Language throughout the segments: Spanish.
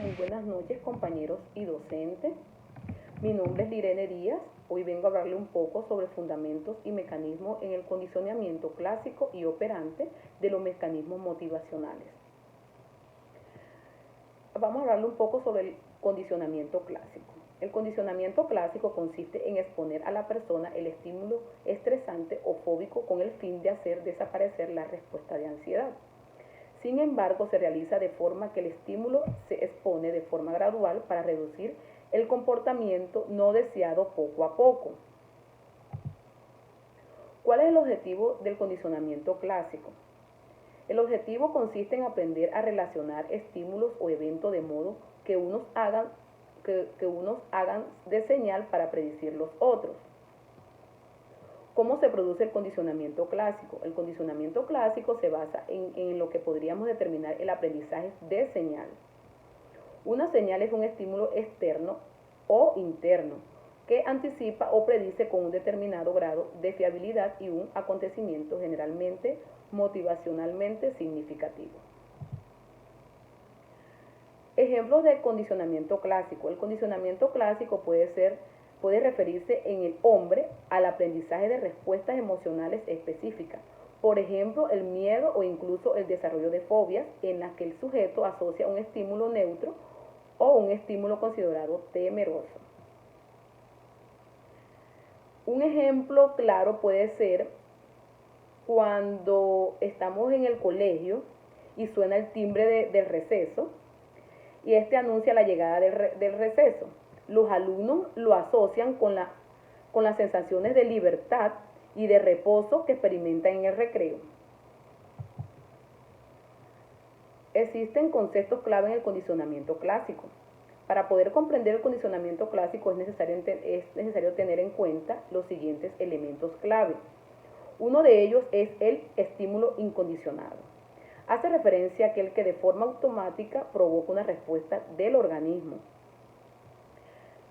muy buenas noches compañeros y docentes. Mi nombre es Lirene Díaz. Hoy vengo a hablarle un poco sobre fundamentos y mecanismos en el condicionamiento clásico y operante de los mecanismos motivacionales. Vamos a hablarle un poco sobre el condicionamiento clásico. El condicionamiento clásico consiste en exponer a la persona el estímulo estresante o fóbico con el fin de hacer desaparecer la respuesta de ansiedad. Sin embargo, se realiza de forma que el estímulo se expone de forma gradual para reducir el comportamiento no deseado poco a poco. ¿Cuál es el objetivo del condicionamiento clásico? El objetivo consiste en aprender a relacionar estímulos o eventos de modo que unos hagan de señal para predecir los otros. ¿Cómo se produce el condicionamiento clásico? El condicionamiento clásico se basa en lo que podríamos determinar el aprendizaje de señal. Una señal es un estímulo externo o interno que anticipa o predice con un determinado grado de fiabilidad y un acontecimiento generalmente motivacionalmente significativo. Ejemplos de condicionamiento clásico. El condicionamiento clásico puede referirse en el hombre al aprendizaje de respuestas emocionales específicas. Por ejemplo, el miedo o incluso el desarrollo de fobias en las que el sujeto asocia un estímulo neutro o un estímulo considerado temeroso. Un ejemplo claro puede ser cuando estamos en el colegio y suena el timbre del receso y este anuncia la llegada del receso. Los alumnos lo asocian con las sensaciones de libertad y de reposo que experimentan en el recreo. Existen conceptos clave en el condicionamiento clásico. Para poder comprender el condicionamiento clásico es necesario tener en cuenta los siguientes elementos clave. Uno de ellos es el estímulo incondicionado. Hace referencia a aquel que de forma automática provoca una respuesta del organismo.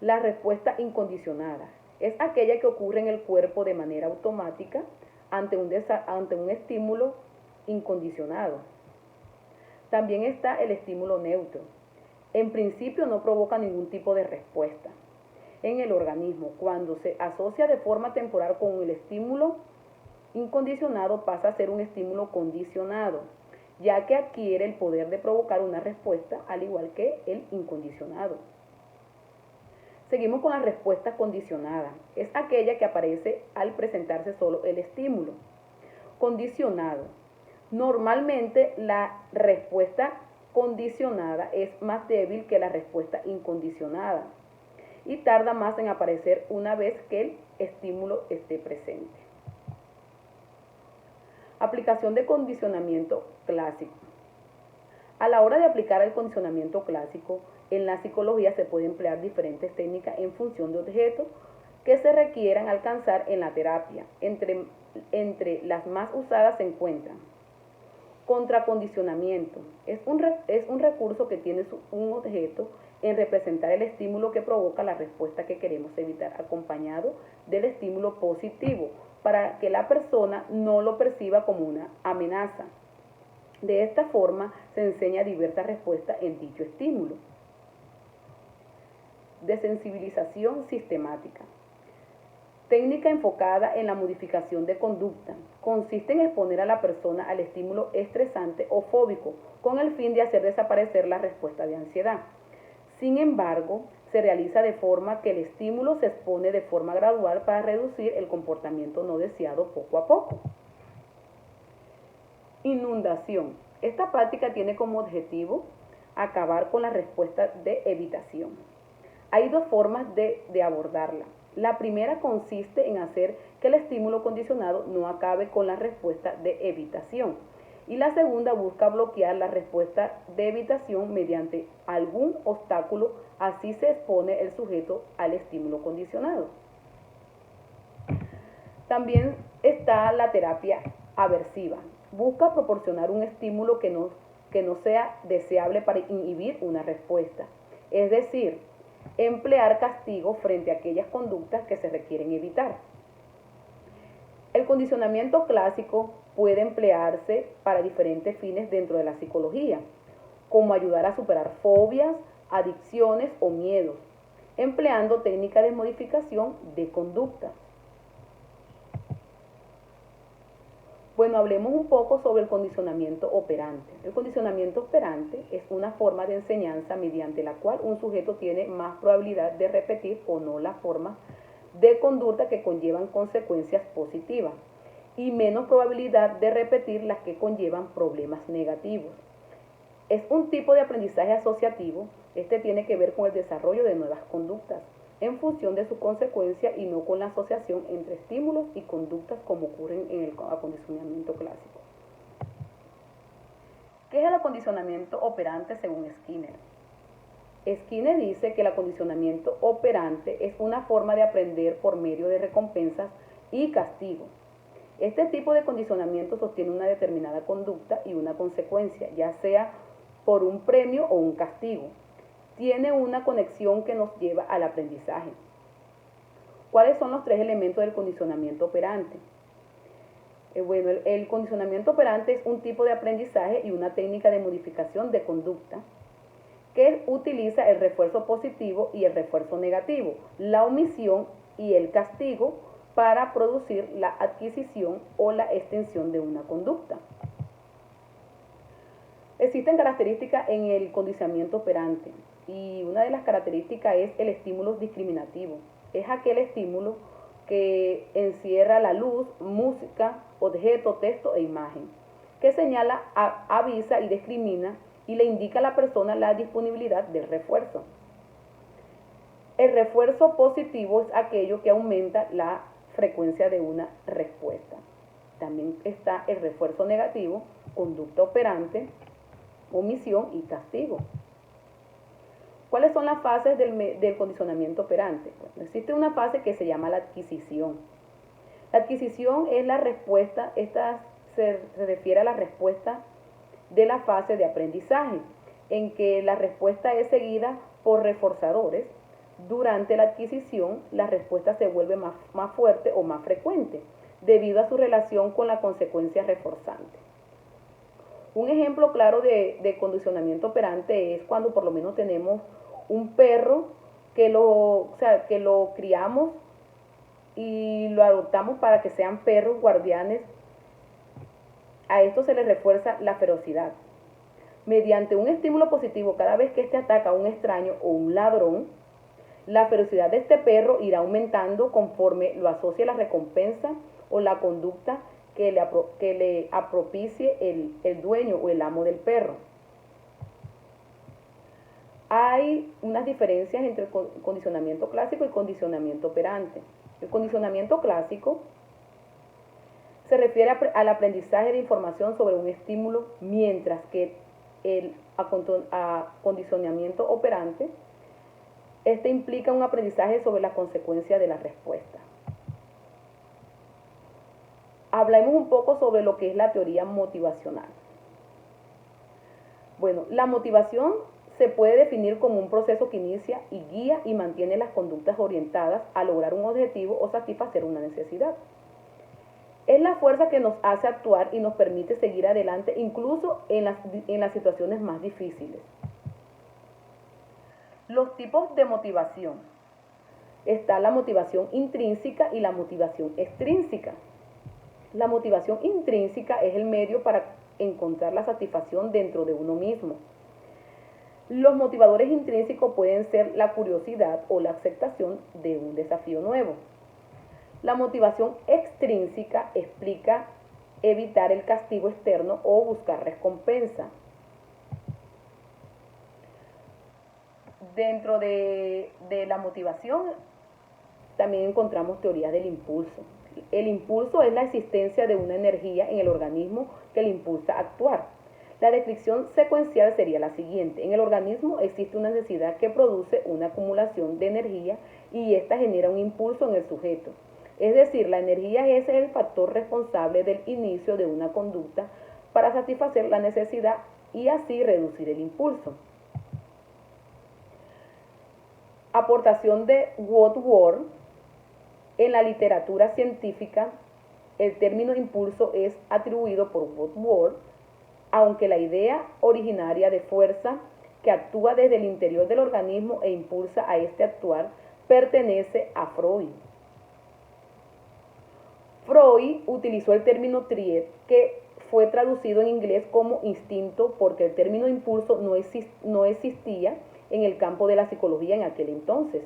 La respuesta incondicionada es aquella que ocurre en el cuerpo de manera automática ante un estímulo incondicionado. También está el estímulo neutro. En principio no provoca ningún tipo de respuesta en el organismo. Cuando se asocia de forma temporal con el estímulo incondicionado pasa a ser un estímulo condicionado, ya que adquiere el poder de provocar una respuesta al igual que el incondicionado. Seguimos con la respuesta condicionada. Es aquella que aparece al presentarse solo el estímulo. Condicionado. Normalmente la respuesta condicionada es más débil que la respuesta incondicionada y tarda más en aparecer una vez que el estímulo esté presente. Aplicación de condicionamiento clásico. A la hora de aplicar el condicionamiento clásico, en la psicología se pueden emplear diferentes técnicas en función de objetos que se requieran alcanzar en la terapia. Entre las más usadas se encuentran contracondicionamiento. Es un recurso que tiene un objeto en representar el estímulo que provoca la respuesta que queremos evitar, acompañado del estímulo positivo, para que la persona no lo perciba como una amenaza. De esta forma se enseña diversas respuestas en dicho estímulo. Desensibilización sistemática. Técnica enfocada en la modificación de conducta. Consiste en exponer a la persona al estímulo estresante o fóbico con el fin de hacer desaparecer la respuesta de ansiedad. Sin embargo, se realiza de forma que el estímulo se expone de forma gradual para reducir el comportamiento no deseado poco a poco. Inundación. Esta práctica tiene como objetivo acabar con la respuesta de evitación. Hay dos formas de abordarla. La primera consiste en hacer que el estímulo condicionado no acabe con la respuesta de evitación. Y la segunda busca bloquear la respuesta de evitación mediante algún obstáculo, así se expone el sujeto al estímulo condicionado. También está la terapia aversiva. Busca proporcionar un estímulo que no sea deseable para inhibir una respuesta. Es decir, emplear castigo frente a aquellas conductas que se requieren evitar. El condicionamiento clásico puede emplearse para diferentes fines dentro de la psicología, como ayudar a superar fobias, adicciones o miedos, empleando técnicas de modificación de conducta. Bueno, hablemos un poco sobre el condicionamiento operante. El condicionamiento operante es una forma de enseñanza mediante la cual un sujeto tiene más probabilidad de repetir o no las formas de conducta que conllevan consecuencias positivas y menos probabilidad de repetir las que conllevan problemas negativos. Es un tipo de aprendizaje asociativo. Este tiene que ver con el desarrollo de nuevas conductas en función de su consecuencia y no con la asociación entre estímulos y conductas como ocurre en el acondicionamiento clásico. ¿Qué es el acondicionamiento operante según Skinner? Skinner dice que el acondicionamiento operante es una forma de aprender por medio de recompensas y castigo. Este tipo de condicionamiento sostiene una determinada conducta y una consecuencia, ya sea por un premio o un castigo. Tiene una conexión que nos lleva al aprendizaje. ¿Cuáles son los tres elementos del condicionamiento operante? Bueno, el condicionamiento operante es un tipo de aprendizaje y una técnica de modificación de conducta que utiliza el refuerzo positivo y el refuerzo negativo, la omisión y el castigo para producir la adquisición o la extensión de una conducta. Existen características en el condicionamiento operante y una de las características es el estímulo discriminativo. Es aquel estímulo que encierra la luz, música, objeto, texto e imagen, que señala, avisa y discrimina y le indica a la persona la disponibilidad del refuerzo. El refuerzo positivo es aquello que aumenta la frecuencia de una respuesta. También está el refuerzo negativo, conducta operante, omisión y castigo. ¿Cuáles son las fases del condicionamiento operante? Bueno, existe una fase que se llama la adquisición. La adquisición es la respuesta, esta se refiere a la respuesta de la fase de aprendizaje, en que la respuesta es seguida por reforzadores. Durante la adquisición, la respuesta se vuelve más fuerte o más frecuente, debido a su relación con la consecuencia reforzante. Un ejemplo claro de condicionamiento operante es cuando por lo menos tenemos un perro que lo criamos y lo adoptamos para que sean perros guardianes. A esto se le refuerza la ferocidad. Mediante un estímulo positivo, cada vez que éste ataca a un extraño o un ladrón, la ferocidad de este perro irá aumentando conforme lo asocie la recompensa o la conducta que le apropicie el dueño o el amo del perro. Hay unas diferencias entre el condicionamiento clásico y condicionamiento operante. El condicionamiento clásico se refiere al aprendizaje de información sobre un estímulo, mientras que el acondicionamiento operante, este implica un aprendizaje sobre las consecuencias de la respuesta. Hablemos un poco sobre lo que es la teoría motivacional. Bueno, la motivación se puede definir como un proceso que inicia y guía y mantiene las conductas orientadas a lograr un objetivo o satisfacer una necesidad. Es la fuerza que nos hace actuar y nos permite seguir adelante incluso en las situaciones más difíciles. Los tipos de motivación. Está la motivación intrínseca y la motivación extrínseca. La motivación intrínseca es el medio para encontrar la satisfacción dentro de uno mismo. Los motivadores intrínsecos pueden ser la curiosidad o la aceptación de un desafío nuevo. La motivación extrínseca explica evitar el castigo externo o buscar recompensa. Dentro de la motivación también encontramos teoría del impulso. El impulso es la existencia de una energía en el organismo que le impulsa a actuar. La descripción secuencial sería la siguiente. En el organismo existe una necesidad que produce una acumulación de energía y esta genera un impulso en el sujeto. Es decir, la energía es el factor responsable del inicio de una conducta para satisfacer la necesidad y así reducir el impulso. Aportación de Woodward. En la literatura científica, el término impulso es atribuido por Woodward, aunque la idea originaria de fuerza que actúa desde el interior del organismo e impulsa a este actuar, pertenece a Freud. Freud utilizó el término triad, que fue traducido en inglés como instinto, porque el término impulso no existía en el campo de la psicología en aquel entonces.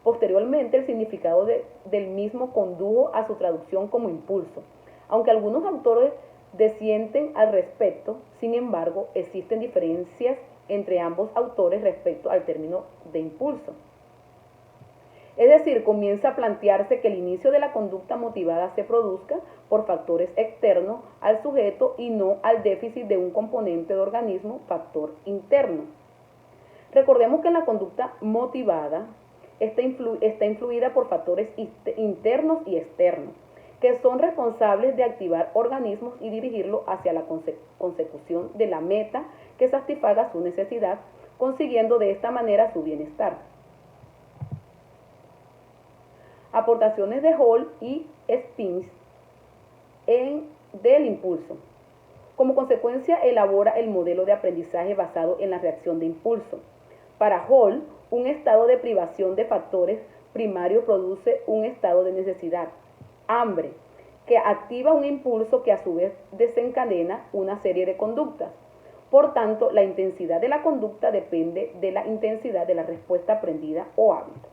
Posteriormente, el significado del mismo condujo a su traducción como impulso. Aunque algunos autores disienten al respecto, sin embargo, existen diferencias entre ambos autores respecto al término de impulso. Es decir, comienza a plantearse que el inicio de la conducta motivada se produzca por factores externos al sujeto y no al déficit de un componente de organismo, factor interno. Recordemos que en la conducta motivada está influida por factores internos y externos, que son responsables de activar organismos y dirigirlos hacia la consecución de la meta que satisfaga su necesidad, consiguiendo de esta manera su bienestar. Aportaciones de Hall y Spence del impulso. Como consecuencia, elabora el modelo de aprendizaje basado en la reacción de impulso. Para Hall, un estado de privación de factores primarios produce un estado de necesidad, hambre, que activa un impulso que a su vez desencadena una serie de conductas. Por tanto, la intensidad de la conducta depende de la intensidad de la respuesta aprendida o hábito.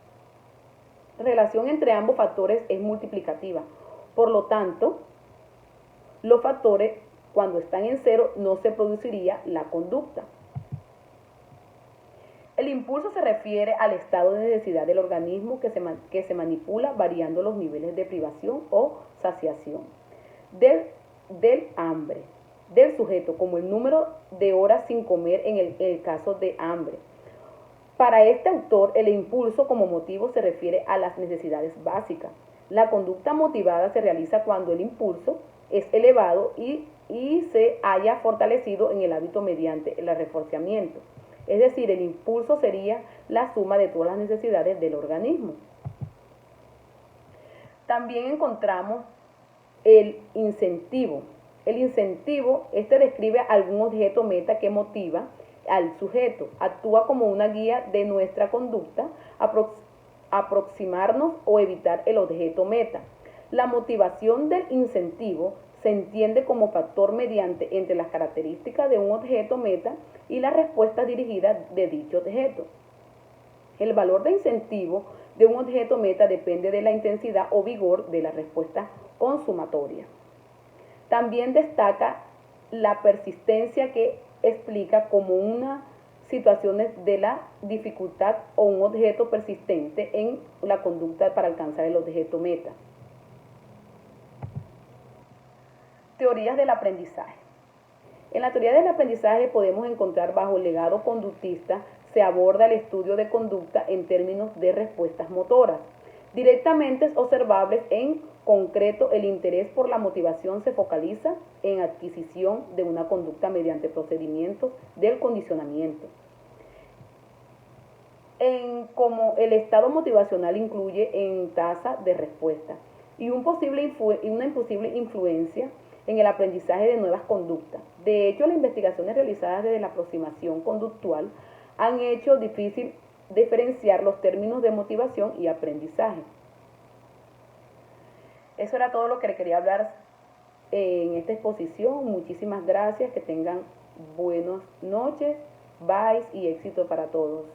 La relación entre ambos factores es multiplicativa. Por lo tanto, los factores, cuando están en cero, no se produciría la conducta. El impulso se refiere al estado de necesidad del organismo que se manipula variando los niveles de privación o saciación del hambre del sujeto, como el número de horas sin comer en el caso de hambre. Para este autor, el impulso como motivo se refiere a las necesidades básicas. La conducta motivada se realiza cuando el impulso es elevado y se haya fortalecido en el hábito mediante el reforzamiento. Es decir, el impulso sería la suma de todas las necesidades del organismo. También encontramos el incentivo. El incentivo, describe algún objeto meta que motiva al sujeto, actúa como una guía de nuestra conducta, aproximarnos o evitar el objeto meta. La motivación del incentivo se entiende como factor mediante entre las características de un objeto meta y la respuesta dirigida de dicho objeto. El valor de incentivo de un objeto meta depende de la intensidad o vigor de la respuesta consumatoria. También destaca la persistencia, que explica como una situaciones de la dificultad o un objeto persistente en la conducta para alcanzar el objeto meta. Teorías del aprendizaje. En la teoría del aprendizaje podemos encontrar bajo el legado conductista se aborda el estudio de conducta en términos de respuestas motoras. Directamente observables, en concreto, el interés por la motivación se focaliza en adquisición de una conducta mediante procedimientos del condicionamiento. Como el estado motivacional incluye en tasa de respuesta y una imposible influencia en el aprendizaje de nuevas conductas. De hecho, las investigaciones realizadas desde la aproximación conductual han hecho difícil diferenciar los términos de motivación y aprendizaje. Eso era todo lo que le quería hablar en esta exposición. Muchísimas gracias, que tengan buenas noches, bye y éxito para todos.